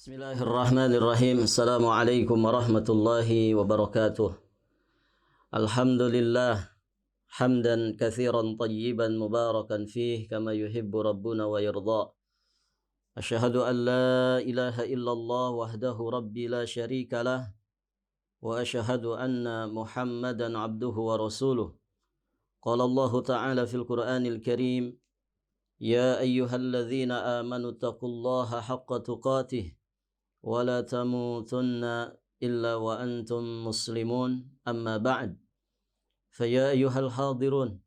Bismillahirrahmanirrahim. Assalamualaikum warahmatullahi wabarakatuh. Alhamdulillah hamdan katsiran tayyiban mubarakan fih kama yuhibbu rabbuna wa yarda. Asyhadu an la ilaha illallah wahdahu rabbi la syarika lah wa asyhadu anna Muhammadan abduhu wa rasuluh. Qala Allah ta'ala fil Qur'anil Karim, ya ayyuhalladzina amanu taqullaha haqqa tuqatih ولا تموتن إلا وأنتم مسلمون أما بعد فيا أيها الحاضرون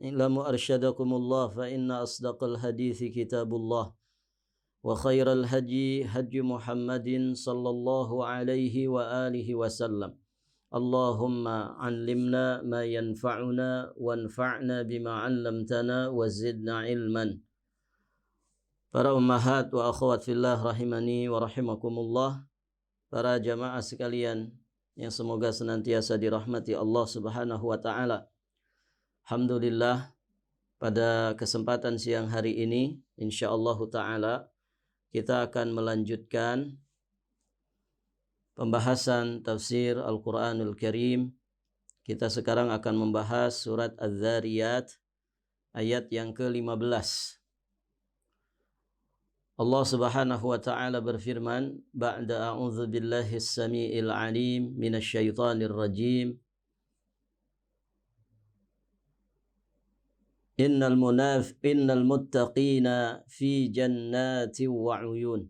اعلموا أرشدكم الله فإن أصدق الحديث كتاب الله وخير الهدي هدي محمد صلى الله عليه وآله وسلم اللهم علمنا ما ينفعنا وانفعنا بما علمتنا وزدنا علما. Para ummahat wa akhwat fillah rahimani wa rahimakumullah, para jamaah sekalian yang semoga senantiasa dirahmati Allah Subhanahu wa taala. Alhamdulillah, pada kesempatan siang hari ini insyaallah taala kita akan melanjutkan pembahasan tafsir Al-Qur'anul Karim. Kita sekarang akan membahas surat Az-Zariyat ayat yang ke-15. Allah Subhanahu wa taala berfirman, ba'da a'udzu billahi as-sami'il 'alim minasyaitonir rajim. Innal muttaqina fi jannati wa 'uyun.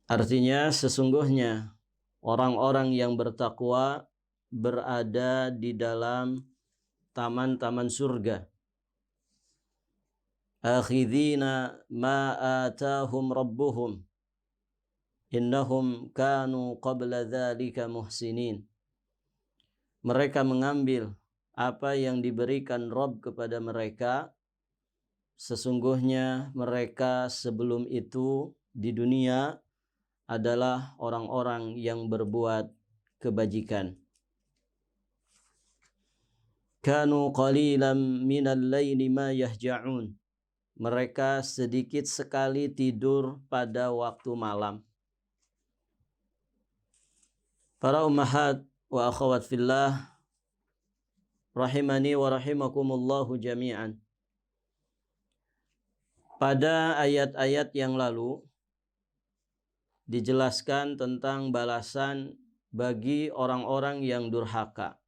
Artinya sesungguhnya orang-orang yang bertakwa berada di dalam taman-taman surga. Akhidhina ma atahum rabbuhum innahum kanu qabla dzalika muhsinin. Mereka mengambil apa yang diberikan Rabb kepada mereka. Sesungguhnya mereka sebelum itu di dunia adalah orang-orang yang berbuat kebajikan. Kanu qalilan minal laili ma yahja'un. Mereka sedikit sekali tidur pada waktu malam. Para ummahat wa akhwat fillah rahimani wa rahimakumullahu jami'an. Pada ayat-ayat yang lalu dijelaskan tentang balasan bagi orang-orang yang durhaka.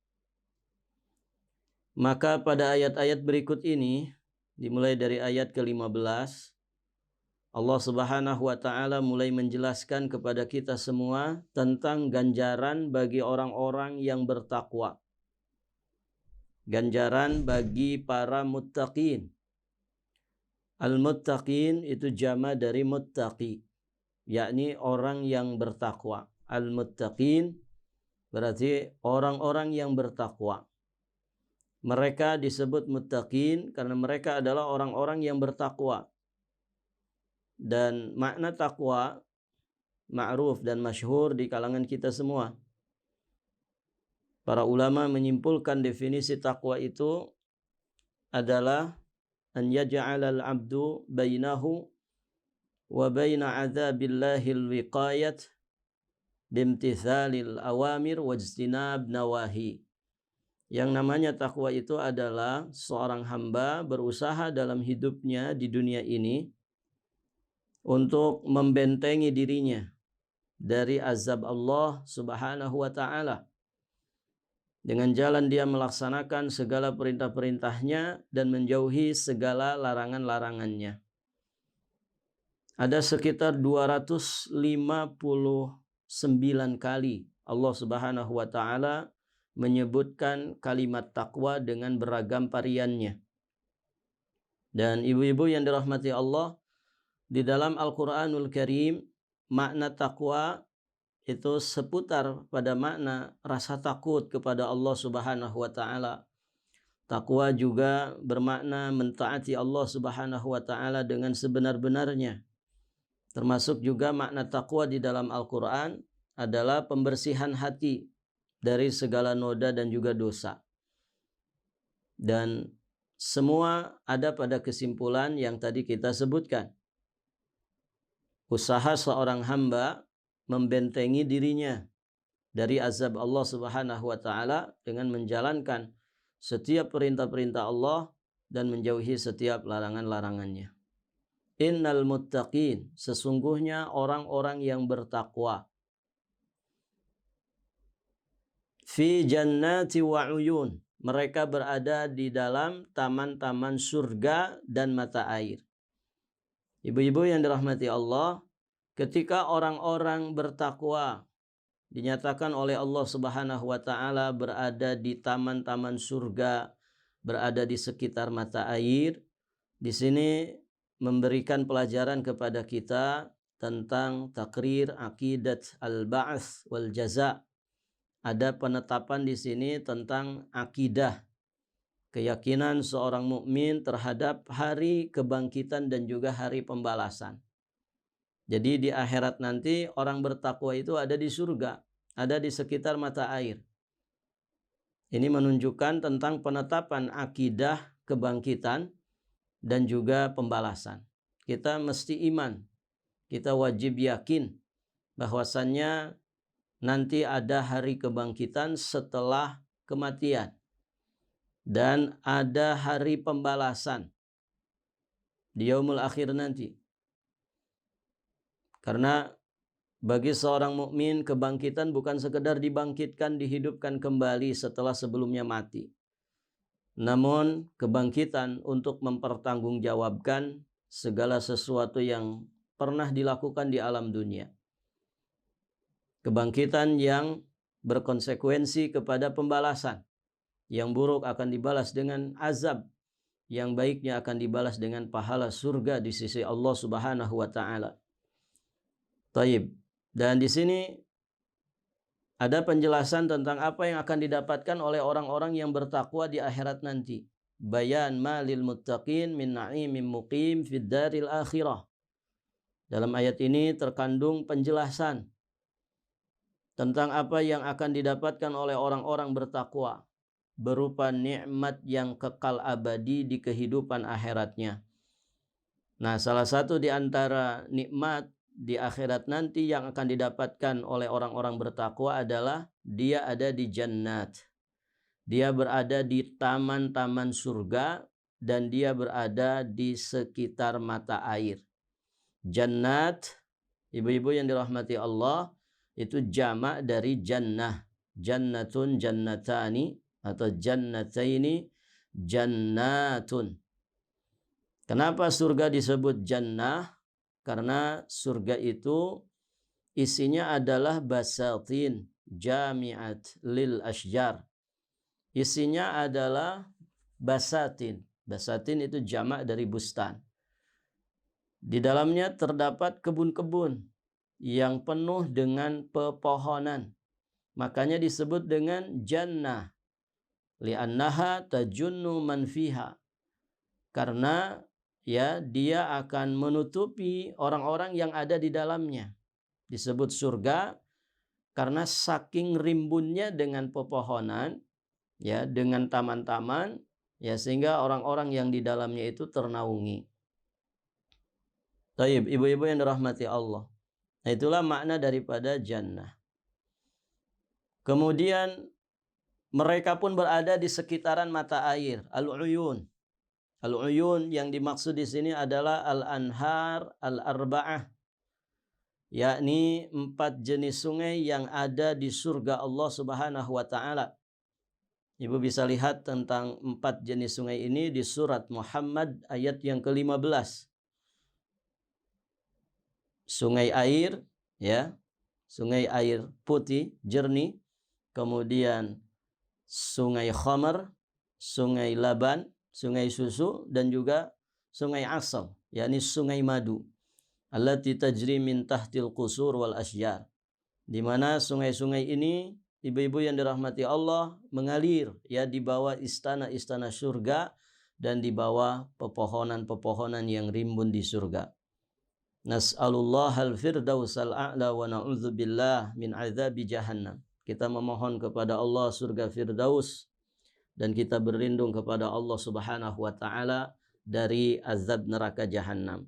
Maka pada ayat-ayat berikut ini, dimulai dari ayat ke-15, Allah Subhanahu wa taala mulai menjelaskan kepada kita semua tentang ganjaran bagi orang-orang yang bertakwa. Ganjaran bagi para muttaqin. Al-muttaqin itu jama dari muttaqi, yakni orang yang bertakwa. Al-muttaqin berarti orang-orang yang bertakwa. Mereka disebut muttaqin karena mereka adalah orang-orang yang bertakwa. Dan makna takwa ma'ruf dan masyhur di kalangan kita semua. Para ulama menyimpulkan definisi takwa itu adalah an yaj'alal 'abdu bainahu wa baina 'adzabillahil wiqayat bimtithalil awamir wajtinab nawahi. Yang namanya takwa itu adalah seorang hamba berusaha dalam hidupnya di dunia ini untuk membentengi dirinya dari azab Allah Subhanahu wa taala. Dengan jalan dia melaksanakan segala perintah-perintahnya dan menjauhi segala larangan-larangannya. Ada sekitar 259 kali Allah Subhanahu wa taala menyebutkan kalimat takwa dengan beragam variannya. Dan ibu-ibu yang dirahmati Allah, di dalam Al-Qur'anul Karim makna takwa itu seputar pada makna rasa takut kepada Allah Subhanahu wa taala. Takwa juga bermakna mentaati Allah Subhanahu wa taala dengan sebenar-benarnya. Termasuk juga makna takwa di dalam Al-Qur'an adalah pembersihan hati dari segala noda dan juga dosa. Dan semua ada pada kesimpulan yang tadi kita sebutkan. Usaha seorang hamba membentengi dirinya dari azab Allah Subhanahu wa taala dengan menjalankan setiap perintah-perintah Allah dan menjauhi setiap larangan-larangannya. Innal muttaqin, sesungguhnya orang-orang yang bertakwa, fi jannati wa uyun, mereka berada di dalam taman-taman surga dan mata air. Ibu-ibu yang dirahmati Allah, ketika orang-orang bertakwa dinyatakan oleh Allah Subhanahu wa taala berada di taman-taman surga, berada di sekitar mata air, di sini memberikan pelajaran kepada kita tentang takrir aqidat al-ba'ats wal jaza. Ada penetapan di sini tentang akidah, keyakinan seorang mukmin terhadap hari kebangkitan dan juga hari pembalasan. Jadi di akhirat nanti orang bertakwa itu ada di surga, ada di sekitar mata air. Ini menunjukkan tentang penetapan akidah kebangkitan dan juga pembalasan. Kita mesti iman, kita wajib yakin bahwasannya nanti ada hari kebangkitan setelah kematian. Dan ada hari pembalasan di yaumul akhir nanti. Karena bagi seorang mukmin kebangkitan bukan sekedar dibangkitkan, dihidupkan kembali setelah sebelumnya mati. Namun kebangkitan untuk mempertanggungjawabkan segala sesuatu yang pernah dilakukan di alam dunia. Kebangkitan yang berkonsekuensi kepada pembalasan. Yang buruk akan dibalas dengan azab, yang baiknya akan dibalas dengan pahala surga di sisi Allah Subhanahu wa taala. Taib. Dan di sini ada penjelasan tentang apa yang akan didapatkan oleh orang-orang yang bertakwa di akhirat nanti. Bayan ma lil muttaqin min na'imin muqim fid daril akhirah. Dalam ayat ini terkandung penjelasan tentang apa yang akan didapatkan oleh orang-orang bertakwa berupa nikmat yang kekal abadi di kehidupan akhiratnya. Nah, salah satu di antara nikmat di akhirat nanti yang akan didapatkan oleh orang-orang bertakwa adalah dia ada di jannat. Dia berada di taman-taman surga dan dia berada di sekitar mata air. Jannat, ibu-ibu yang dirahmati Allah, itu jamak dari jannah. Jannatun, jannatani, atau jannataini, jannatun. Kenapa surga disebut jannah? Karena surga itu isinya adalah basatin jami'at lil ashjar. Isinya adalah basatin. Basatin itu jamak dari bustan. Di dalamnya terdapat kebun-kebun yang penuh dengan pepohonan. Makanya disebut dengan jannah. Li'annaha tajunnu man fiha. Karena ya dia akan menutupi orang-orang yang ada di dalamnya. Disebut surga karena saking rimbunnya dengan pepohonan, ya, dengan taman-taman, ya, sehingga orang-orang yang di dalamnya itu ternaungi. Taib, ibu-ibu yang dirahmati Allah. Nah, itulah makna daripada jannah. Kemudian mereka pun berada di sekitaran mata air, al-uyun. Al-uyun yang dimaksud di sini adalah al-anhar al-arba'ah, yakni 4 jenis sungai yang ada di surga Allah Subhanahu wa taala. Ibu bisa lihat tentang 4 jenis sungai ini di surat Muhammad ayat yang ke-15. Sungai air, ya, sungai air putih jernih, kemudian sungai khamar, sungai laban, sungai susu, dan juga sungai asal, yakni sungai madu. Allati tajri min tahtil qusur wal asjar. Di mana sungai-sungai ini, ibu-ibu yang dirahmati Allah, mengalir ya di bawah istana-istana surga dan di bawah pepohonan-pepohonan yang rimbun di surga. Nas'alullahal firdausal a'la wa na'udzubillah min azabi jahannam. Kita memohon kepada Allah surga Firdaus dan kita berlindung kepada Allah Subhanahu wa taala dari azab neraka jahanam.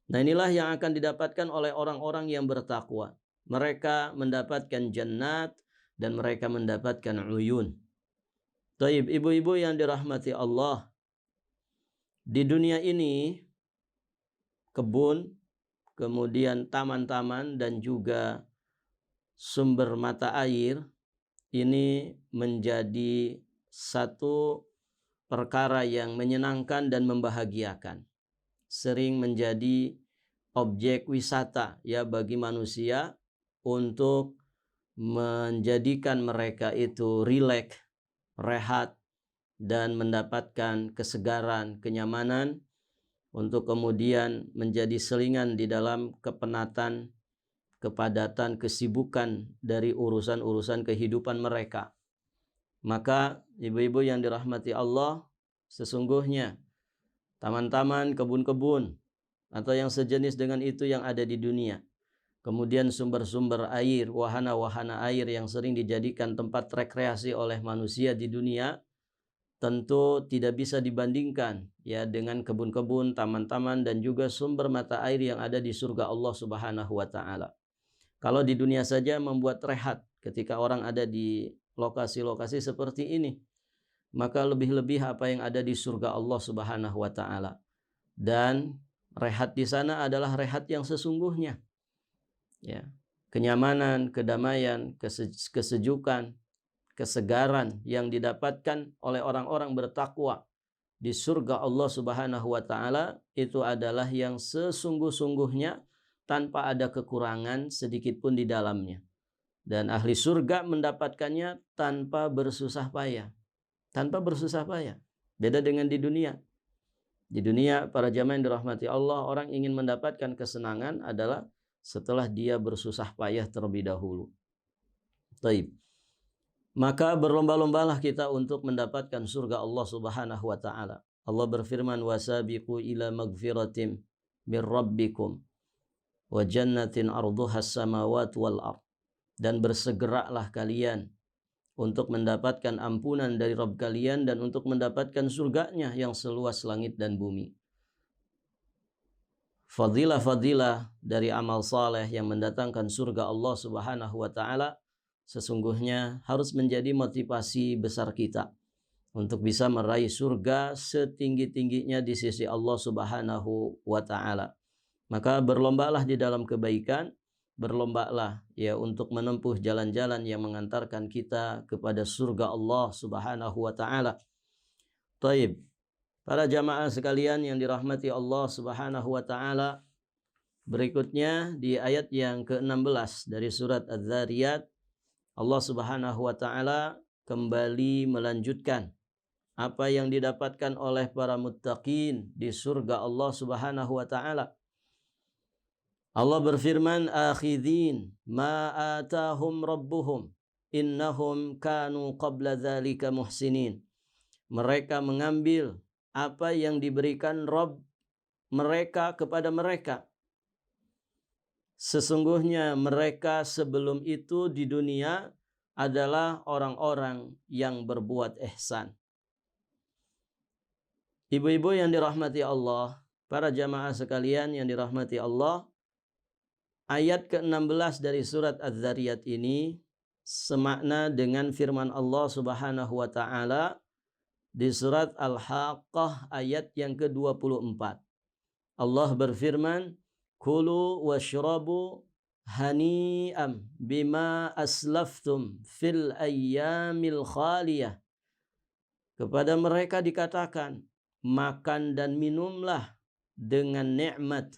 Nah, inilah yang akan didapatkan oleh orang-orang yang bertakwa. Mereka mendapatkan jannat dan mereka mendapatkan uyun. Taib, ibu-ibu yang dirahmati Allah, di dunia ini kebun, kemudian taman-taman dan juga sumber mata air ini menjadi satu perkara yang menyenangkan dan membahagiakan. Sering menjadi objek wisata ya bagi manusia untuk menjadikan mereka itu rileks, rehat dan mendapatkan kesegaran, kenyamanan untuk kemudian menjadi selingan di dalam kepenatan, kepadatan, kesibukan dari urusan-urusan kehidupan mereka. Maka ibu-ibu yang dirahmati Allah, sesungguhnya taman-taman, kebun-kebun atau yang sejenis dengan itu yang ada di dunia, kemudian sumber-sumber air, wahana-wahana air yang sering dijadikan tempat rekreasi oleh manusia di dunia, tentu tidak bisa dibandingkan ya dengan kebun-kebun, taman-taman dan juga sumber mata air yang ada di surga Allah Subhanahu wa taala. Kalau di dunia saja membuat rehat ketika orang ada di lokasi-lokasi seperti ini, maka lebih-lebih apa yang ada di surga Allah Subhanahu wa taala. Dan rehat di sana adalah rehat yang sesungguhnya. Ya. Kenyamanan, kedamaian, kesejukan, kesegaran yang didapatkan oleh orang-orang bertakwa di surga Allah Subhanahu wa taala itu adalah yang sesungguh-sungguhnya tanpa ada kekurangan sedikit pun di dalamnya. Dan ahli surga mendapatkannya tanpa bersusah payah. Tanpa bersusah payah. Beda dengan di dunia. Di dunia, para jamaah yang dirahmati Allah, orang ingin mendapatkan kesenangan adalah setelah dia bersusah payah terlebih dahulu. Taib. Maka berlomba-lombalah kita untuk mendapatkan surga Allah Subhanahu wa taala. Allah berfirman, "Wasabiqu ila magfiratim mir rabbikum wa jannatin arduha as-samawati wal ard." Dan bersegeralah kalian untuk mendapatkan ampunan dari Rabb kalian dan untuk mendapatkan surganya yang seluas langit dan bumi. Fadilah-fadilah dari amal saleh yang mendatangkan surga Allah Subhanahu wa taala sesungguhnya harus menjadi motivasi besar kita untuk bisa meraih surga setinggi-tingginya di sisi Allah Subhanahu wa taala. Maka berlombalah di dalam kebaikan, berlombalah ya untuk menempuh jalan-jalan yang mengantarkan kita kepada surga Allah Subhanahu wa taala. Taib. Para jamaah sekalian yang dirahmati Allah Subhanahu wa taala, berikutnya di ayat yang ke-16 dari surat Az-Zariyat, Allah Subhanahu wa taala kembali melanjutkan apa yang didapatkan oleh para muttaqin di surga Allah Subhanahu wa taala. Allah berfirman, "Akhidhin ma atahum rabbuhum innahum kanu qabla dzalika muhsinin." Mereka mengambil apa yang diberikan Rabb mereka kepada mereka. Sesungguhnya mereka sebelum itu di dunia adalah orang-orang yang berbuat ihsan. Ibu-ibu yang dirahmati Allah, para jamaah sekalian yang dirahmati Allah, ayat ke-16 dari surat Az-Zariyat ini semakna dengan firman Allah Subhanahu wa taala di surat Al-Haqqah ayat yang ke-24. Allah berfirman, "Kulu washrabu hani'am bima aslaftum fil ayyamil khaliyah." Kepada mereka dikatakan, makan dan minumlah dengan nikmat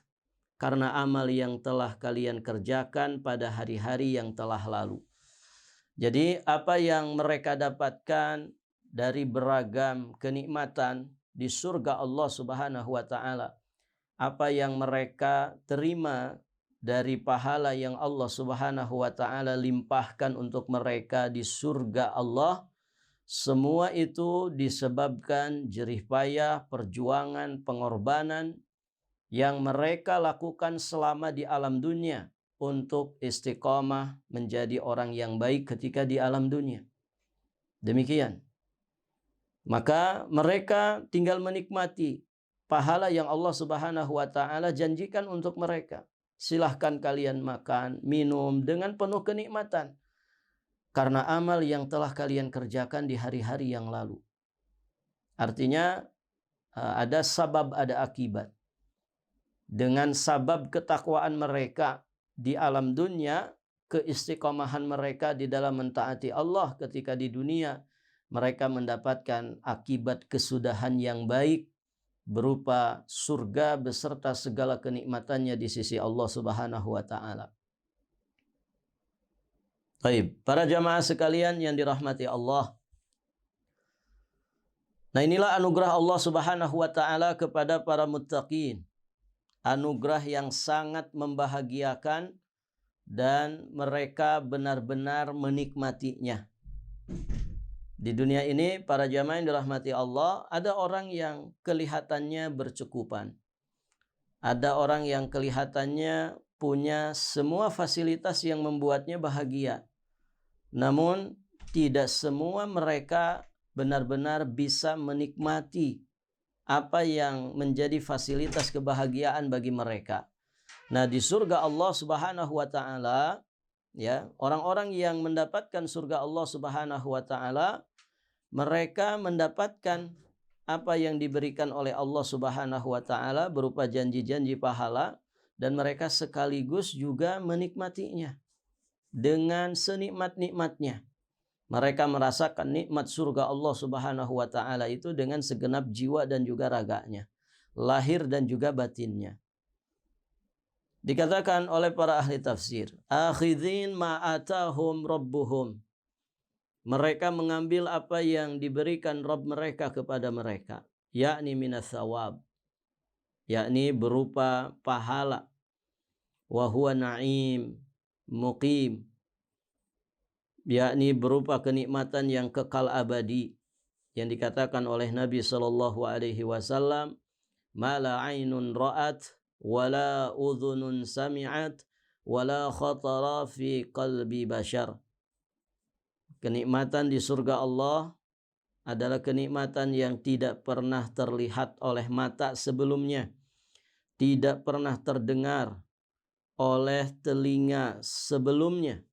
karena amal yang telah kalian kerjakan pada hari-hari yang telah lalu. Jadi apa yang mereka dapatkan dari beragam kenikmatan di surga Allah Subhanahu wa taala, apa yang mereka terima dari pahala yang Allah Subhanahu wa taala limpahkan untuk mereka di surga Allah, semua itu disebabkan jerih payah, perjuangan, pengorbanan yang mereka lakukan selama di alam dunia untuk istiqamah menjadi orang yang baik ketika di alam dunia. Demikian. Maka mereka tinggal menikmati pahala yang Allah Subhanahu wa taala janjikan untuk mereka. Silahkan kalian makan, minum dengan penuh kenikmatan karena amal yang telah kalian kerjakan di hari-hari yang lalu. Artinya ada sabab, ada akibat. Dengan sabab ketakwaan mereka di alam dunia, keistiqomahan mereka di dalam mentaati Allah ketika di dunia, mereka mendapatkan akibat kesudahan yang baik berupa surga beserta segala kenikmatannya di sisi Allah Subhanahu wa taala. Baik, para jamaah sekalian yang dirahmati Allah. Nah, inilah anugerah Allah Subhanahu wa taala kepada para muttaqin. Anugerah yang sangat membahagiakan dan mereka benar-benar menikmatinya. Di dunia ini, para jamaah yang dirahmati Allah, ada orang yang kelihatannya bercukupan. Ada orang yang kelihatannya punya semua fasilitas yang membuatnya bahagia. Namun, tidak semua mereka benar-benar bisa menikmati apa yang menjadi fasilitas kebahagiaan bagi mereka. Nah, di surga Allah Subhanahu wa taala, ya, orang-orang yang mendapatkan surga Allah Subhanahu wa taala, mereka mendapatkan apa yang diberikan oleh Allah Subhanahu wa taala berupa janji-janji pahala, dan mereka sekaligus juga menikmatinya dengan senikmat-nikmatnya. Mereka merasakan nikmat surga Allah Subhanahu wa taala itu dengan segenap jiwa dan juga raganya, lahir dan juga batinnya. Dikatakan oleh para ahli tafsir, akhidhin ma atahum rabbuhum. Mereka mengambil apa yang diberikan Rabb mereka kepada mereka, yakni minas thawab, yakni berupa pahala, wa huwa na'im muqim, yakni berupa kenikmatan yang kekal abadi, yang dikatakan oleh Nabi sallallahu alaihi wasallam, ma la ainun ra'at wala udhunun sami'at wala khatara fi qalbi bashar. Kenikmatan di surga Allah adalah kenikmatan yang tidak pernah terlihat oleh mata sebelumnya, tidak pernah terdengar oleh telinga sebelumnya,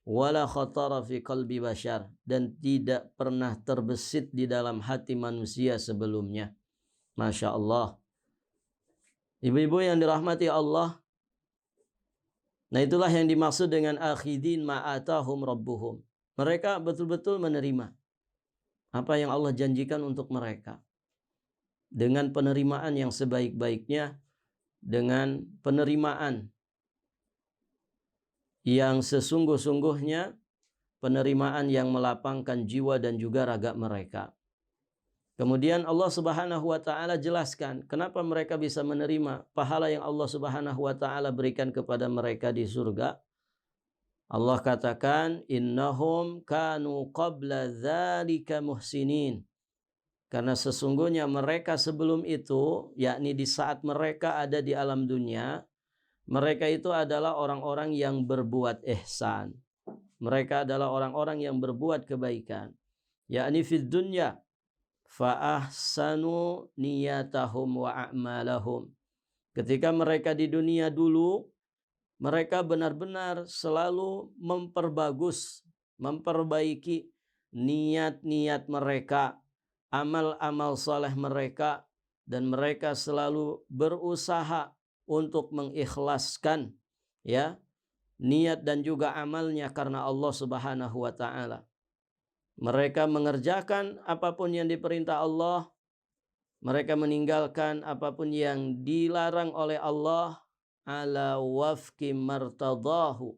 wala khatara fi qalbi bashar, dan tidak pernah terbesit di dalam hati manusia sebelumnya. Masya Allah. Ibu-ibu yang dirahmati Allah, nah itulah yang dimaksud dengan akhidin ma'atahum rabbuhum. Mereka betul-betul menerima apa yang Allah janjikan untuk mereka dengan penerimaan yang sebaik-baiknya, dengan penerimaan yang sesungguh-sungguhnya, penerimaan yang melapangkan jiwa dan juga raga mereka. Kemudian Allah Subhanahu wa taala jelaskan kenapa mereka bisa menerima pahala yang Allah Subhanahu wa taala berikan kepada mereka di surga. Allah katakan, innahum kanu qabla dzalika muhsinin. Karena sesungguhnya mereka sebelum itu, yakni di saat mereka ada di alam dunia, mereka itu adalah orang-orang yang berbuat ihsan. Mereka adalah orang-orang yang berbuat kebaikan. Yakni fid dunya fa ahsanu niyatahum wa a'malahum. Ketika mereka di dunia dulu, mereka benar-benar selalu memperbaiki niat-niat mereka, amal-amal saleh mereka, dan mereka selalu berusaha untuk mengikhlaskan, ya, niat dan juga amalnya karena Allah Subhanahu wa taala. Mereka mengerjakan apapun yang diperintah Allah, mereka meninggalkan apapun yang dilarang oleh Allah, ala wafqi martadahu,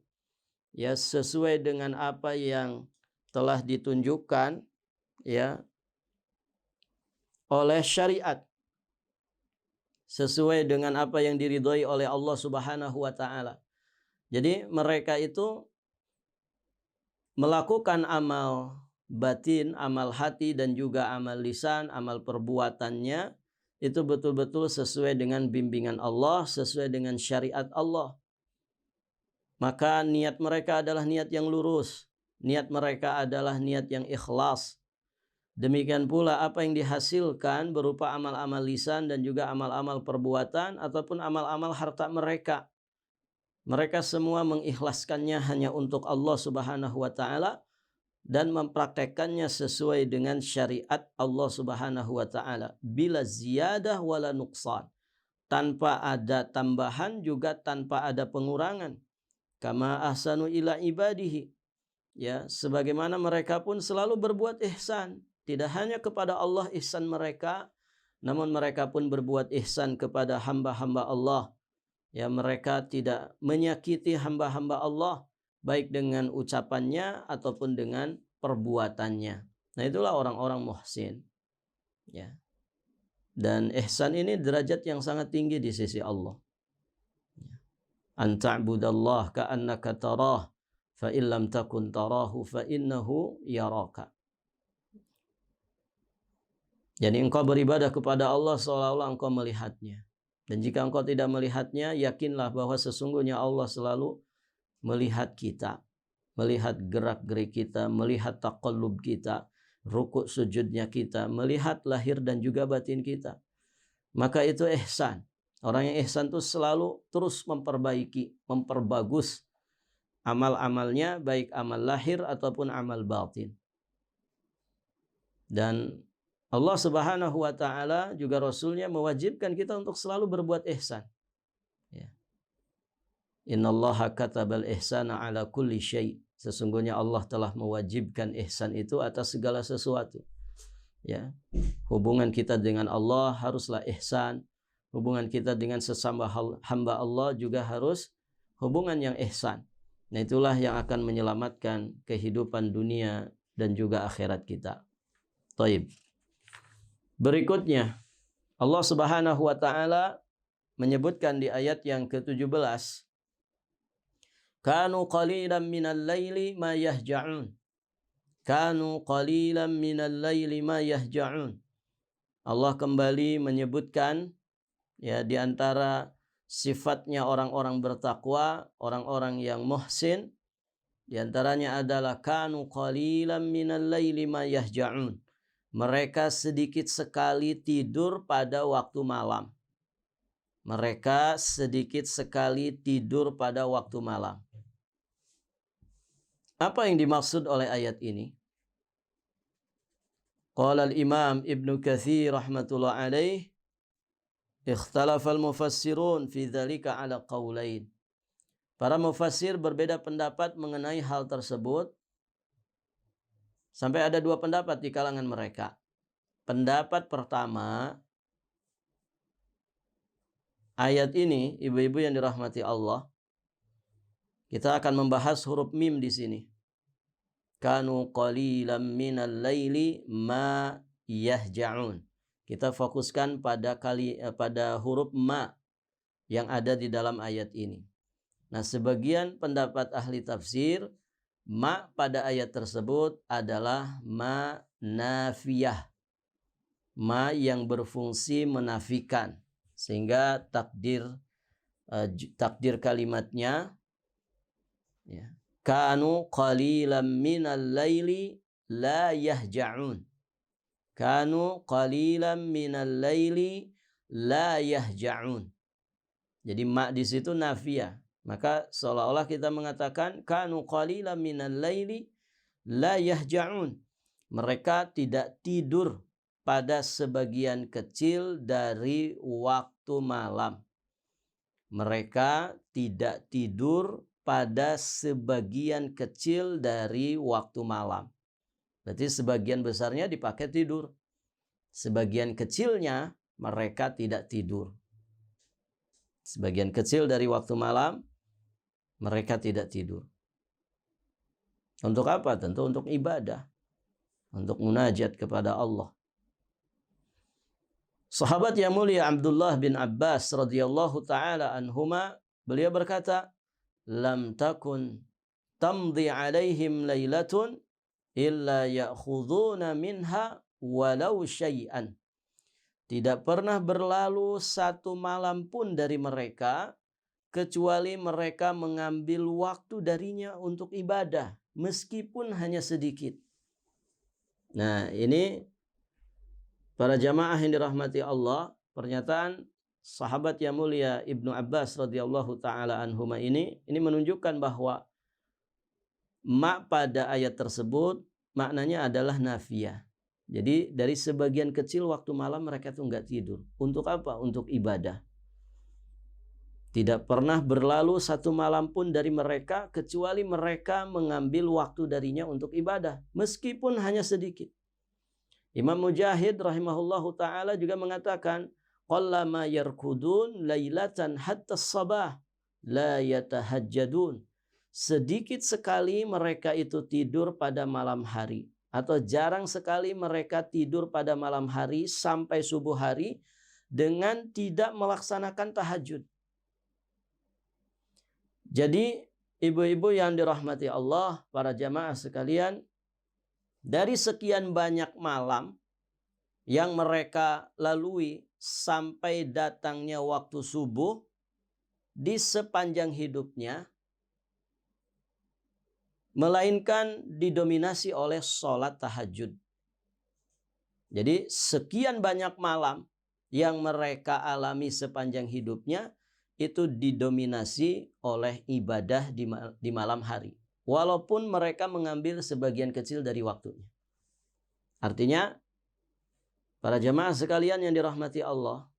ya, sesuai dengan apa yang telah ditunjukkan, ya, oleh syariat, sesuai dengan apa yang diridhoi oleh Allah Subhanahu wa taala. Jadi mereka itu melakukan amal batin, amal hati, dan juga amal lisan, amal perbuatannya itu betul-betul sesuai dengan bimbingan Allah, sesuai dengan syariat Allah. Maka niat mereka adalah niat yang lurus, niat mereka adalah niat yang ikhlas, Demikian pula apa yang dihasilkan berupa amal-amal lisan dan juga amal-amal perbuatan ataupun amal-amal harta mereka. Mereka semua mengikhlaskannya hanya untuk Allah Subhanahu wa taala dan mempraktekannya sesuai dengan syariat Allah Subhanahu wa taala bila ziyadah wala nuqsan, tanpa ada tambahan juga tanpa ada pengurangan. Kama ahsanu ila ibadihi, ya, sebagaimana mereka pun selalu berbuat ihsan, tidak hanya kepada Allah ihsan mereka, namun mereka pun berbuat ihsan kepada hamba-hamba Allah. Ya, mereka tidak menyakiti hamba-hamba Allah baik dengan ucapannya ataupun dengan perbuatannya. Nah, itulah orang-orang muhsin. Ya. Dan ihsan ini derajat yang sangat tinggi di sisi Allah. An ta'budallah ka'annaka tarah fa illam takun tarahu fa innahu yaraka. Jadi engkau beribadah kepada Allah seolah-olah engkau melihatnya. Dan jika engkau tidak melihatnya, yakinlah bahwa sesungguhnya Allah selalu melihat kita, melihat gerak-gerik kita, melihat taqallub kita, rukuk sujudnya kita, melihat lahir dan juga batin kita. Maka itu ihsan. Orang yang ihsan itu selalu terus memperbaiki, memperbagus amal-amalnya, baik amal lahir ataupun amal batin. Dan Allah Subhanahu wa taala juga Rasulnya mewajibkan kita untuk selalu berbuat ihsan. Ya. Innallaha katabal ihsana ala kulli syai'. Sesungguhnya Allah telah mewajibkan ihsan itu atas segala sesuatu. Ya. Hubungan kita dengan Allah haruslah ihsan. Hubungan kita dengan sesama hamba Allah juga harus hubungan yang ihsan. Nah, itulah yang akan menyelamatkan kehidupan dunia dan juga akhirat kita. Taib. Berikutnya, Allah Subhanahu wa taala menyebutkan di ayat yang ke-17, Kanu qalilan minal laili ma yahja'un. Kanu qalilan minal laili ma yahja'un. Allah kembali menyebutkan, ya, di antara sifatnya orang-orang bertakwa, orang-orang yang muhsin, di antaranya adalah kanu qalilan minal laili ma yahja'un. Mereka sedikit sekali tidur pada waktu malam. Mereka sedikit sekali tidur pada waktu malam. Apa yang dimaksud oleh ayat ini? Qala al-Imam Ibnu Katsir rahmatullah alaih, ikhtalafa al-mufassirun fi dzalika ala qaulain. Para mufassir berbeda pendapat mengenai hal tersebut. Sampai ada dua pendapat di kalangan mereka. Pendapat pertama, ayat ini, ibu-ibu yang dirahmati Allah, kita akan membahas huruf mim di sini. Kanu qalilan minal laili ma yahja'un. Kita fokuskan pada huruf ma yang ada di dalam ayat ini. Nah, sebagian pendapat ahli tafsir, ma pada ayat tersebut adalah ma nafiyah. Ma yang berfungsi menafikan. Sehingga takdir kalimatnya, ya, kanu qalilan minal laili la yahja'un. Kanu qalilan minal laili la yahja'un. Jadi ma di situ nafiyah. Maka seolah-olah kita mengatakan kanu qalilan minal laili la yahja'un. Mereka tidak tidur pada sebagian kecil dari waktu malam. Mereka tidak tidur pada sebagian kecil dari waktu malam. Berarti sebagian besarnya dipakai tidur. Sebagian kecilnya mereka tidak tidur. Sebagian kecil dari waktu malam mereka tidak tidur. Untuk apa? Tentu untuk ibadah. Untuk munajat kepada Allah. Sahabat yang mulia Abdullah bin Abbas radhiyallahu taala anhuma, beliau berkata, "Lam takun tamdi alaihim lailatun illa ya'khuduna minha walau syai'an." Tidak pernah berlalu satu malam pun dari mereka kecuali mereka mengambil waktu darinya untuk ibadah meskipun hanya sedikit. Nah, ini para jamaah yang dirahmati Allah, pernyataan sahabat yang mulia Ibnu Abbas radhiyallahu taala anhuma ini menunjukkan bahwa ma pada ayat tersebut maknanya adalah nafiyah. Jadi dari sebagian kecil waktu malam mereka tuh nggak tidur. Untuk apa? Untuk ibadah. Tidak pernah berlalu satu malam pun dari mereka kecuali mereka mengambil waktu darinya untuk ibadah, meskipun hanya sedikit. Imam Mujahid rahimahullahu taala juga mengatakan, qallama yarkudun lailatan hatta sabah la yatahajjadun. Sedikit sekali mereka itu tidur pada malam hari, atau jarang sekali mereka tidur pada malam hari sampai subuh hari dengan tidak melaksanakan tahajud. Jadi ibu-ibu yang dirahmati Allah, para jamaah sekalian, dari sekian banyak malam yang mereka lalui sampai datangnya waktu subuh, di sepanjang hidupnya, melainkan didominasi oleh sholat tahajud. Jadi sekian banyak malam yang mereka alami sepanjang hidupnya, itu didominasi oleh ibadah di malam hari. Walaupun mereka mengambil sebagian kecil dari waktunya. Artinya, para jamaah sekalian yang dirahmati Allah,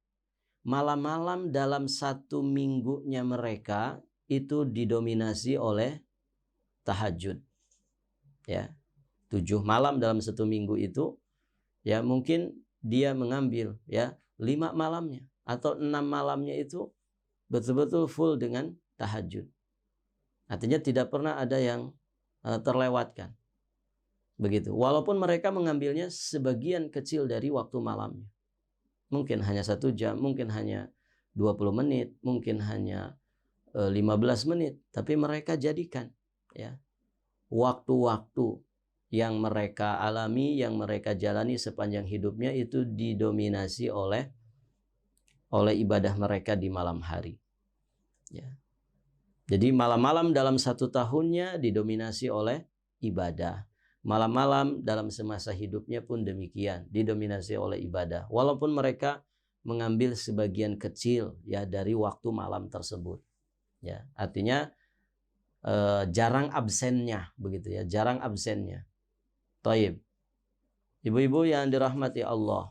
malam-malam dalam satu minggunya mereka itu didominasi oleh tahajud. Ya, 7 malam dalam satu minggu itu, ya mungkin dia mengambil ya 5 malamnya atau 6 malamnya itu betul-betul full dengan tahajud. Artinya tidak pernah ada yang terlewatkan. Begitu. Walaupun mereka mengambilnya sebagian kecil dari waktu malamnya. Mungkin hanya 1 jam, mungkin hanya 20 menit, mungkin hanya 15 menit. Tapi mereka jadikan ya waktu-waktu yang mereka alami, yang mereka jalani sepanjang hidupnya itu didominasi oleh ibadah mereka di malam hari. Ya. Jadi malam-malam dalam satu tahunnya didominasi oleh ibadah. Malam-malam dalam semasa hidupnya pun demikian, didominasi oleh ibadah. Walaupun mereka mengambil sebagian kecil ya dari waktu malam tersebut. Ya, artinya jarang absennya, begitu ya, jarang absennya. Taib. Ibu-ibu yang dirahmati Allah.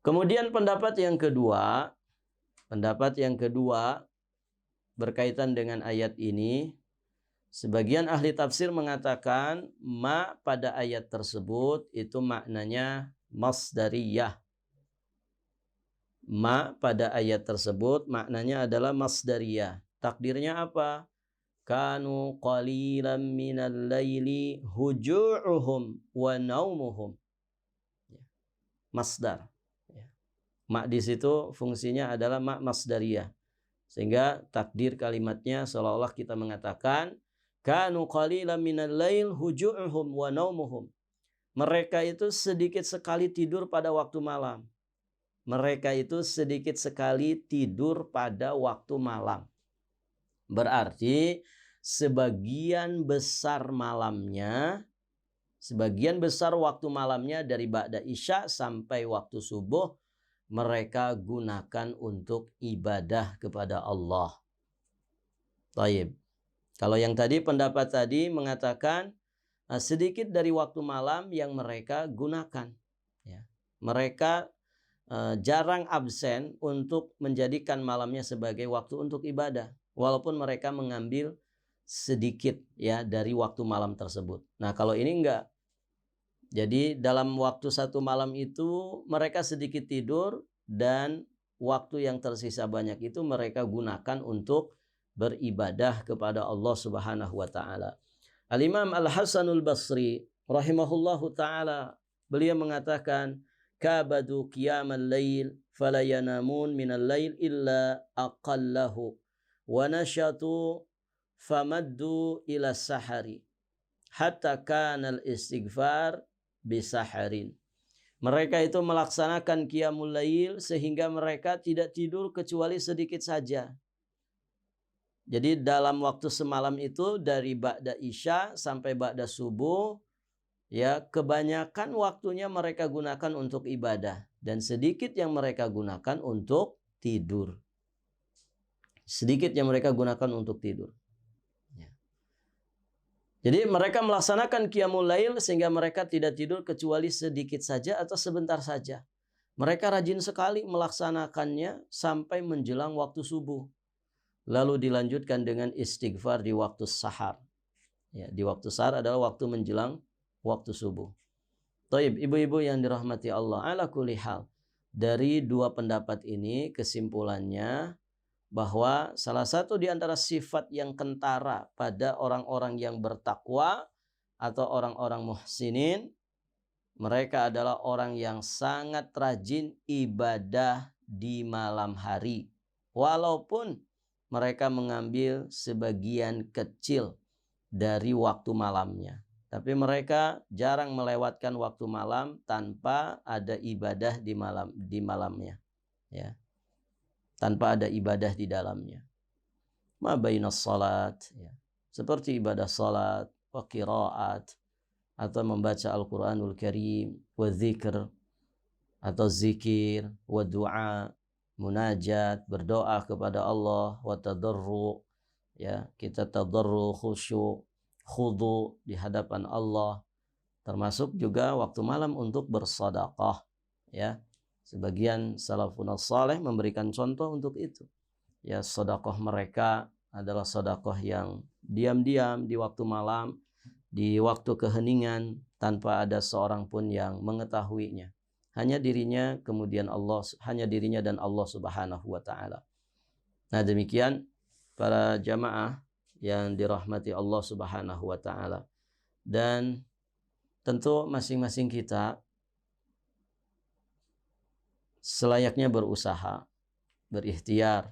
Kemudian pendapat yang kedua berkaitan dengan ayat ini, sebagian ahli tafsir mengatakan ma pada ayat tersebut itu maknanya masdariyah. Ma pada ayat tersebut maknanya adalah masdariyah. Takdirnya apa? Kanu qalilan minal laili huju'uhum wa naumuhum. Masdar. Ma di situ fungsinya adalah ma masdariyah. Sehingga takdir kalimatnya seolah-olah kita mengatakan kanu qalilan minal lail huju'uhum wa naumuhum. Mereka itu sedikit sekali tidur pada waktu malam. Mereka itu sedikit sekali tidur pada waktu malam. Berarti sebagian besar waktu malamnya dari ba'da isya sampai waktu subuh mereka gunakan untuk ibadah kepada Allah. Taib. Kalau yang tadi pendapat tadi mengatakan sedikit dari waktu malam yang mereka gunakan. Ya. Mereka jarang absen untuk menjadikan malamnya sebagai waktu untuk ibadah. Walaupun mereka mengambil sedikit ya dari waktu malam tersebut. Nah kalau ini enggak. Jadi dalam waktu satu malam itu mereka sedikit tidur dan waktu yang tersisa banyak itu mereka gunakan untuk beribadah kepada Allah Subhanahu wa taala. Al-Imam Al-Hasanul Basri rahimahullahu taala beliau mengatakan kabadu qiyamal lail fala yanamun minal lail illa aqallahu wa nashatu famaddu ila sahari hatta kana al-istighfar bisaharin. Mereka itu melaksanakan qiyamul lail sehingga mereka tidak tidur kecuali sedikit saja. Jadi dalam waktu semalam itu dari ba'da isya sampai ba'da subuh ya kebanyakan waktunya mereka gunakan untuk ibadah dan sedikit yang mereka gunakan untuk tidur. Sedikit yang mereka gunakan untuk tidur. Ya. Jadi mereka melaksanakan qiyamul lail sehingga mereka tidak tidur kecuali sedikit saja atau sebentar saja. Mereka rajin sekali melaksanakannya sampai menjelang waktu subuh. Lalu dilanjutkan dengan istighfar di waktu sahar. Ya, di waktu sahar adalah waktu menjelang waktu subuh. Taib, ibu-ibu yang dirahmati Allah, ala kulli hal. Dari dua pendapat ini kesimpulannya bahwa salah satu di antara sifat yang kentara pada orang-orang yang bertakwa atau orang-orang muhsinin, mereka adalah orang yang sangat rajin ibadah di malam hari. Walaupun mereka mengambil sebagian kecil dari waktu malamnya. Tapi mereka jarang melewatkan waktu malam tanpa ada ibadah di malamnya. Ya. Tanpa ada ibadah di dalamnya. Ma bainas salat. Ya. Seperti ibadah salat, wa qiraat, atau membaca Al-Quranul Karim, wa zikr, atau zikir, wa du'a, munajat, berdoa kepada Allah, wa tadarru, ya, kita tadarru, khusyuk, khudu di hadapan Allah, termasuk juga waktu malam untuk bersedekah, ya. Sebagian salafun saleh memberikan contoh untuk itu. Ya, sedekah mereka adalah sedekah yang diam-diam di waktu malam, di waktu keheningan tanpa ada seorang pun yang mengetahuinya. Hanya dirinya hanya dirinya dan Allah Subhanahu wa taala. Nah, demikian para jamaah yang dirahmati Allah Subhanahu wa taala. Dan tentu masing-masing kita selayaknya berusaha, berikhtiar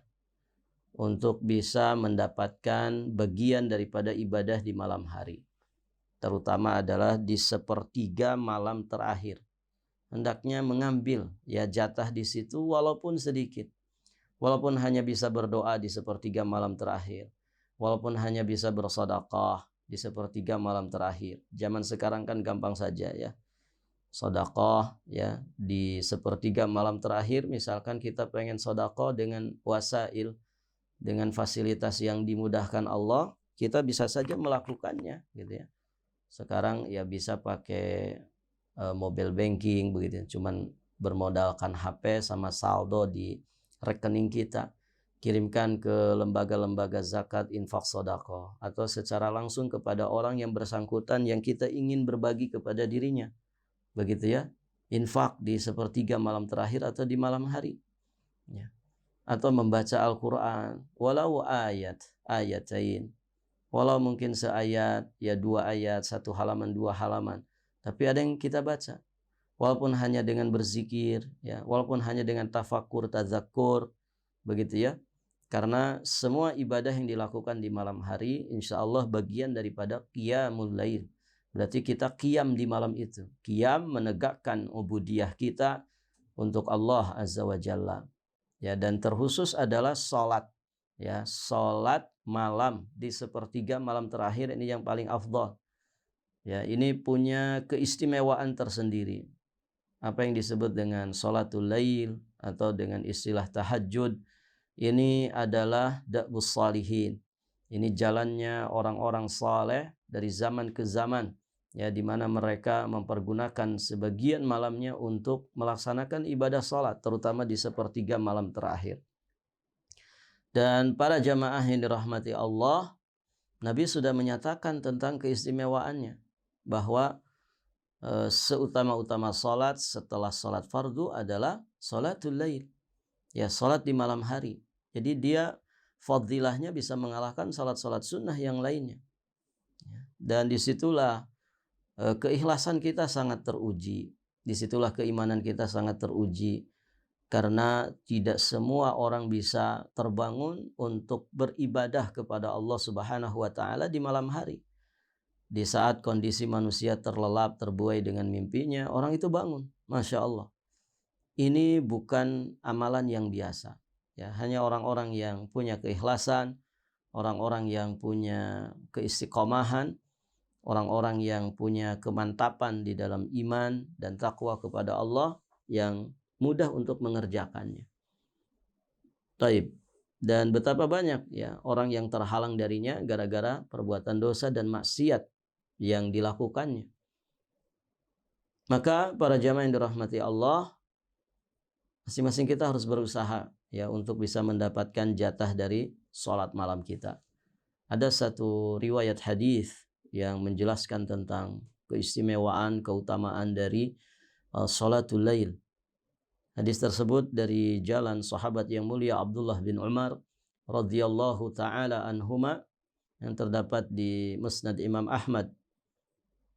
untuk bisa mendapatkan bagian daripada ibadah di malam hari. Terutama adalah di sepertiga malam terakhir. Hendaknya mengambil ya jatah di situ walaupun sedikit. Walaupun hanya bisa berdoa di sepertiga malam terakhir. Walaupun hanya bisa bersedekah di sepertiga malam terakhir. Zaman sekarang kan gampang saja ya. Sedekah ya di sepertiga malam terakhir, misalkan kita pengen sedekah dengan wasail, dengan fasilitas yang dimudahkan Allah, kita bisa saja melakukannya gitu ya. Sekarang ya bisa pakai mobile banking begitu, cuman bermodalkan HP sama saldo di rekening kita, kirimkan ke lembaga-lembaga zakat, infak, sedekah, atau secara langsung kepada orang yang bersangkutan yang kita ingin berbagi kepada dirinya, begitu ya, infak di sepertiga malam terakhir atau di malam hari, ya. Atau membaca Al-Quran, walau ayatain, walau mungkin seayat, ya 2 ayat, 1 halaman, 2 halaman. Tapi ada yang kita baca. Walaupun hanya dengan berzikir, ya, walaupun hanya dengan tafakur, tazakkur, begitu ya. Karena semua ibadah yang dilakukan di malam hari, insya Allah bagian daripada qiyamul lail. Berarti kita qiyam di malam itu. Qiyam menegakkan ubudiyah kita untuk Allah Azza wa Jalla. Ya, dan terkhusus adalah salat. Ya, salat malam di sepertiga malam terakhir ini yang paling afdal. Ya, ini punya keistimewaan tersendiri. Apa yang disebut dengan salatul lail atau dengan istilah tahajud, ini adalah da'bus salihin. Ini jalannya orang-orang saleh dari zaman ke zaman, ya, di mana mereka mempergunakan sebagian malamnya untuk melaksanakan ibadah salat, terutama di sepertiga malam terakhir. Dan para jamaah yang dirahmati Allah, Nabi sudah menyatakan tentang keistimewaannya, bahwa seutama-utama salat setelah salat fardu adalah salatul lail, ya, salat di malam hari. Jadi dia fadilahnya bisa mengalahkan salat-salat sunnah yang lainnya. Dan disitulah keikhlasan kita sangat teruji, disitulah keimanan kita sangat teruji, karena tidak semua orang bisa terbangun untuk beribadah kepada Allah Subhanahu wa taala di malam hari. Di saat kondisi manusia terlelap, terbuai dengan mimpinya, orang itu bangun. Masya Allah. Ini bukan amalan yang biasa. Ya, hanya orang-orang yang punya keikhlasan, orang-orang yang punya keistiqomahan, orang-orang yang punya kemantapan di dalam iman dan takwa kepada Allah yang mudah untuk mengerjakannya. Taib. Dan betapa banyak ya orang yang terhalang darinya gara-gara perbuatan dosa dan maksiat yang dilakukannya. Maka para jamaah yang dirahmati Allah, masing-masing kita harus berusaha ya untuk bisa mendapatkan jatah dari sholat malam kita. Ada satu riwayat hadis yang menjelaskan tentang keistimewaan, keutamaan dari sholatul lail. Hadis tersebut dari jalan sahabat yang mulia Abdullah bin Umar radhiyallahu taala anhuma yang terdapat di Musnad Imam Ahmad.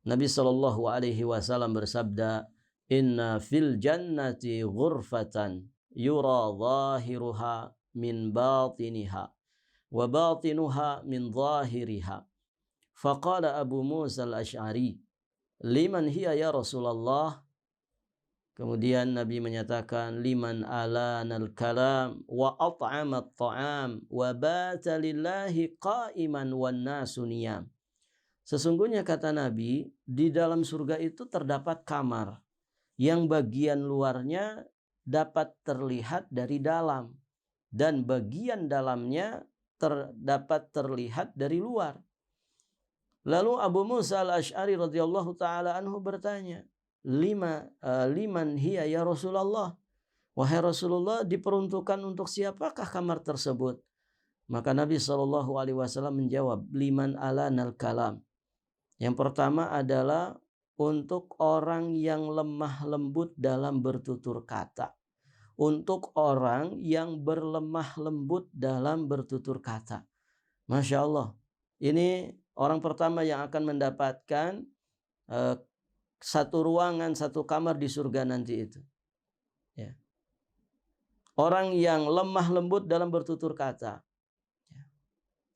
Nabi sallallahu alaihi wasallam bersabda, "Inna fil jannati ghurfatan yura zahiruha min batiniha wa batinuha min zahiriha." Faqala Abu Musa al-Asy'ari, "Liman hiya ya Rasulullah?" Kemudian Nabi menyatakan, liman alanal kalam wa at'amat ta'am wa bata lillahi qa'iman wan nasu niyam. Sesungguhnya kata Nabi, di dalam surga itu terdapat kamar yang bagian luarnya dapat terlihat dari dalam dan bagian dalamnya dapat terlihat dari luar. Lalu Abu Musa al-Asy'ari radhiyallahu taala anhu bertanya, liman hiya ya Rasulullah? Wahai Rasulullah, diperuntukkan untuk siapakah kamar tersebut? Maka Nabi SAW menjawab, liman alanal kalam. Yang pertama adalah untuk orang yang lemah lembut dalam bertutur kata. Untuk orang yang berlemah lembut dalam bertutur kata. Masya Allah. Ini orang pertama yang akan mendapatkan satu ruangan, satu kamar di surga nanti itu. Ya. Orang yang lemah lembut dalam bertutur kata. Ya.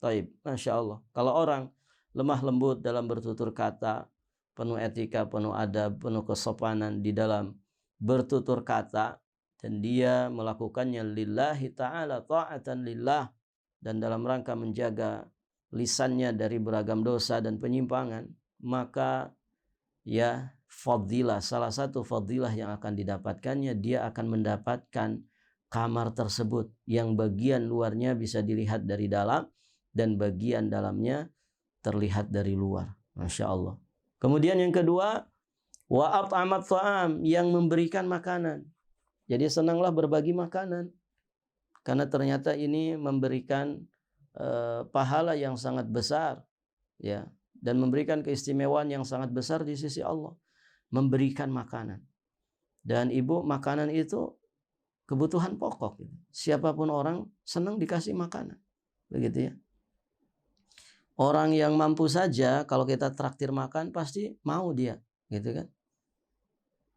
Taib, Masya Allah. Kalau orang lemah lembut dalam bertutur kata, penuh etika, penuh adab, penuh kesopanan di dalam bertutur kata, dan dia melakukannya lillahi ta'ala, ta'atan lillah, dan dalam rangka menjaga lisannya dari beragam dosa dan penyimpangan, maka ya fadilah, salah satu fadilah yang akan didapatkannya, dia akan mendapatkan kamar tersebut yang bagian luarnya bisa dilihat dari dalam dan bagian dalamnya terlihat dari luar. Masya Allah. Kemudian yang kedua, wa at'amat ta'am, yang memberikan makanan. Jadi senanglah berbagi makanan, karena ternyata ini memberikan pahala yang sangat besar, ya, dan memberikan keistimewaan yang sangat besar di sisi Allah. Memberikan makanan. Dan ibu, makanan itu kebutuhan pokok. Siapapun orang senang dikasih makanan. Begitu ya. Orang yang mampu saja kalau kita traktir makan pasti mau dia, gitu kan.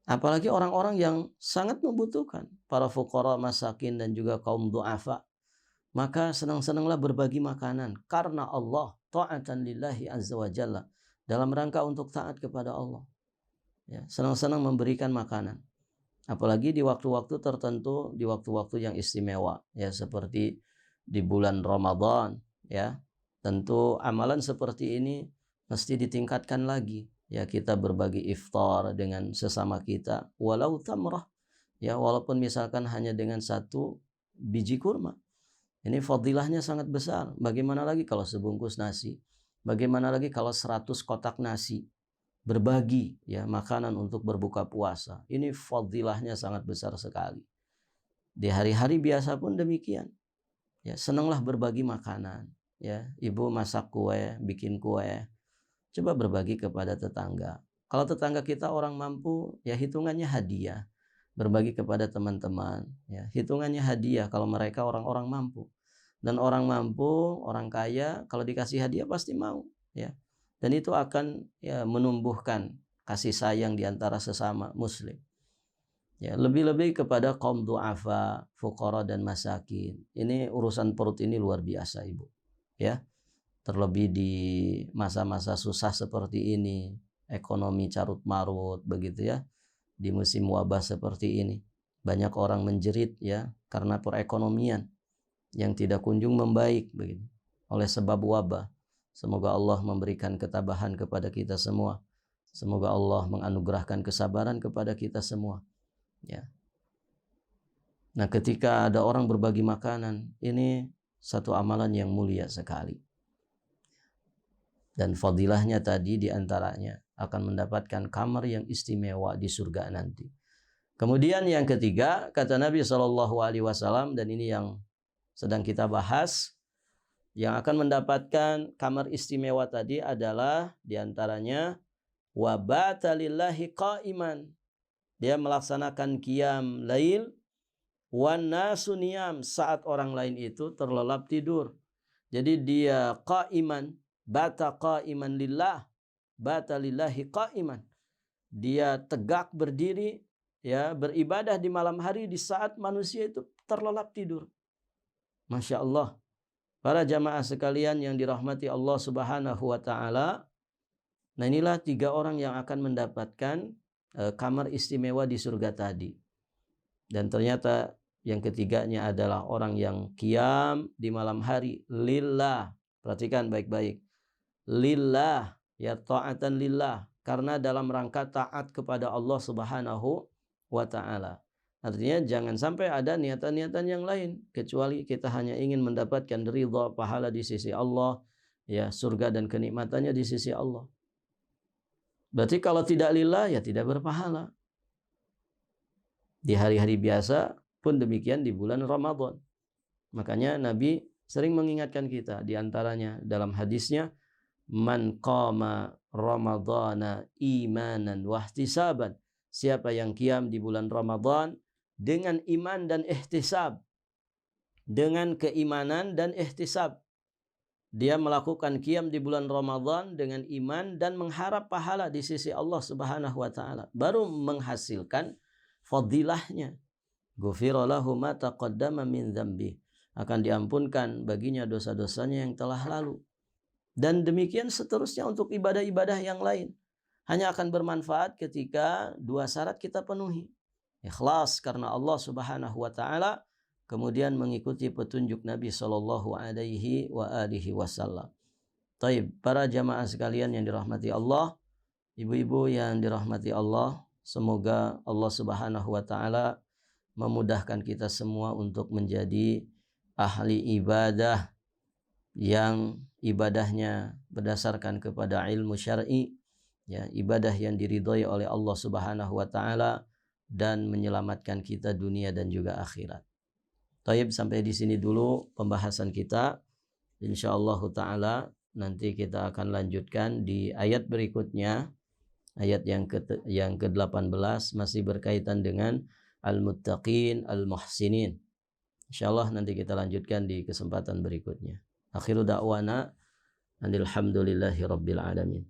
Apalagi orang-orang yang sangat membutuhkan, para fuqara, masakin, dan juga kaum du'afa. Maka senang-senanglah berbagi makanan karena Allah, ta'atan lillahi azza wa jalla, dalam rangka untuk taat kepada Allah. Ya, senang-senang memberikan makanan. Apalagi di waktu-waktu tertentu, di waktu-waktu yang istimewa, ya, seperti di bulan Ramadan, ya. Tentu amalan seperti ini mesti ditingkatkan lagi. Ya, kita berbagi iftar dengan sesama kita, walau tamrah, ya, walaupun misalkan hanya dengan satu biji kurma. Ini fadilahnya sangat besar. Bagaimana lagi kalau sebungkus nasi? Bagaimana lagi kalau 100 kotak nasi? Berbagi ya makanan untuk berbuka puasa. Ini fadilahnya sangat besar sekali. Di hari-hari biasa pun demikian. Ya, senanglah berbagi makanan. Ya, ibu masak kue, bikin kue. Coba berbagi kepada tetangga. Kalau tetangga kita orang mampu, ya hitungannya hadiah. Berbagi kepada teman-teman, ya hitungannya hadiah kalau mereka orang-orang mampu. Dan orang mampu, orang kaya, kalau dikasih hadiah pasti mau, ya. Dan itu akan ya menumbuhkan kasih sayang di antara sesama muslim. Ya, lebih-lebih kepada kaum du'afa, fuqara dan masakin. Ini urusan perut ini luar biasa, ibu. Ya. Terlebih di masa-masa susah seperti ini, ekonomi carut marut begitu ya. Di musim wabah seperti ini, banyak orang menjerit ya karena perekonomian yang tidak kunjung membaik begitu oleh sebab wabah. Semoga Allah memberikan ketabahan kepada kita semua. Semoga Allah menganugerahkan kesabaran kepada kita semua. Ya. Nah, ketika ada orang berbagi makanan, ini satu amalan yang mulia sekali. Dan fadilahnya tadi diantaranya akan mendapatkan kamar yang istimewa di surga nanti. Kemudian yang ketiga, kata Nabi SAW, dan ini yang sedang kita bahas, yang akan mendapatkan kamar istimewa tadi adalah diantaranya wabata lillahi qa'iman. Dia melaksanakan qiyam lail wan nasu niyam, saat orang lain itu terlelap tidur. Jadi dia qa'iman, bata qa'iman lillah, bata lillahi qa'iman. Dia tegak berdiri, ya, beribadah di malam hari di saat manusia itu terlelap tidur. Masya Allah. Para jamaah sekalian yang dirahmati Allah Subhanahu wa Ta'ala, nah inilah 3 orang yang akan mendapatkan kamar istimewa di surga tadi. Dan ternyata yang ketiganya adalah orang yang qiyam di malam hari lillah. Perhatikan baik-baik. Lillah, ya, ta'atan lillah, karena dalam rangka taat kepada Allah Subhanahu wa Ta'ala. Artinya jangan sampai ada niatan-niatan yang lain kecuali kita hanya ingin mendapatkan ridha, pahala di sisi Allah, ya, surga dan kenikmatannya di sisi Allah. Berarti kalau tidak lillah, ya tidak berpahala. Di hari-hari biasa pun demikian, di bulan Ramadan. Makanya Nabi sering mengingatkan kita, di antaranya dalam hadisnya, man qama ramadhana imanan wahtisaban. Siapa yang qiyam di bulan Ramadan dengan iman dan ihtisab, dengan keimanan dan ihtisab. Dia melakukan qiyam di bulan Ramadan dengan iman dan mengharap pahala di sisi Allah Subhanahu wa Ta'ala, baru menghasilkan fadilahnya. Ghufira lahu ma taqaddama min dzambi, akan diampunkan baginya dosa-dosanya yang telah lalu. Dan demikian seterusnya untuk ibadah-ibadah yang lain. Hanya akan bermanfaat ketika 2 syarat kita penuhi. Ikhlas karena Allah Subhanahu wa Ta'ala, kemudian mengikuti petunjuk Nabi sallallahu alaihi wasallam. Taib, para jamaah sekalian yang dirahmati Allah, ibu-ibu yang dirahmati Allah, semoga Allah Subhanahu wa Ta'ala memudahkan kita semua untuk menjadi ahli ibadah yang ibadahnya berdasarkan kepada ilmu syar'i, ya, ibadah yang diridhai oleh Allah Subhanahu wa Ta'ala dan menyelamatkan kita dunia dan juga akhirat. Taib, sampai di sini dulu pembahasan kita. Insyaallah taala nanti kita akan lanjutkan di ayat berikutnya, ayat yang ke-18, masih berkaitan dengan al-muttaqin al-muhsinin. Insyaallah nanti kita lanjutkan di kesempatan berikutnya. Akhiru da'wana alhamdulillahi rabbil alamin.